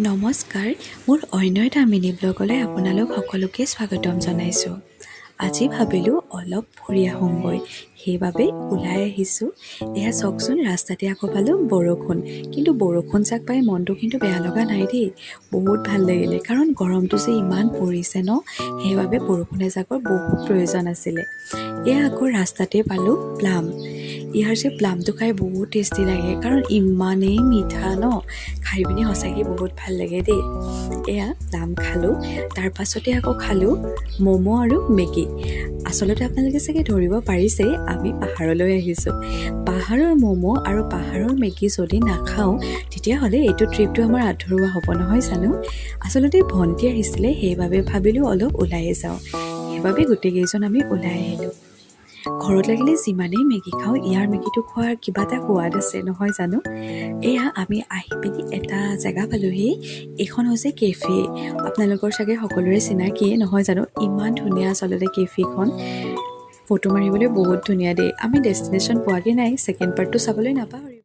নমস্কাৰ, মোৰ অন্য এটা মিনি ব্লগলৈ আপোনালোক সকলোকে স্বাগতম জনাইছোঁ। আজি ভাবিলোঁ অলপ ফুৰি আহোঁগৈ, সেইবাবে ওলাই আহিছোঁ। এয়া চাওকচোন, ৰাস্তাতে আকৌ পালোঁ বৰষুণ। কিন্তু বৰষুণ যাক পাই মনটো কিন্তু বেয়া লগা নাই দেই, বহুত ভাল লাগিলে। কাৰণ গৰমটো যে ইমান পৰিছে ন, সেইবাবে বৰষুণ এজাকৰ বহুত প্ৰয়োজন আছিলে। এয়া আকৌ ৰাস্তাতে পালোঁ প্লাম। ইয়াৰ যে প্লামটো খাই বহুত টেষ্টি লাগে, কাৰণ ইমানেই মিঠা ন, খাই পিনি সঁচাকৈ বহুত ভাল লাগে দেই। এয়া প্লাম খালোঁ, তাৰ পাছতে আকৌ খালোঁ ম'ম' আৰু মেগী। আচলতে আপোনালোকে চাগে ধৰিব পাৰিছেই, আমি পাহাৰলৈ আহিছোঁ। পাহাৰৰ ম'ম' আৰু পাহাৰৰ মেগী যদি নাখাওঁ, তেতিয়াহ'লে এইটো ট্ৰিপটো আমাৰ আধৰুৱা হ'ব নহয় জানো। আচলতে ভণ্টি আহিছিলে, সেইবাবে ভাবিলোঁ অলপ ওলাই যাওঁ। সেইবাবে গোটেইকেইজন আমি ওলাই আহিলোঁ। ঘৰত লাগিলে যিমানেই মেগী খাওঁ, ইয়াৰ মেগীটো খোৱাৰ কিবা এটা সোৱাদ আছে নহয় জানো। এয়া আমি আহি পিনি এটা জেগা পালোঁহি। এইখন হৈছে কেফে। আপোনালোকৰ চাগে সকলোৰে চিনাকিয়ে নহয় জানো। ইমান ধুনীয়া আচলতে কেফেখন, ফটো মাৰিবলৈ বহুত ধুনীয়া দেই। আমি ডেষ্টিনেশ্যন পোৱাগৈ নাই, ছেকেণ্ড পাৰ্টটো চাবলৈ নাপাহৰিব।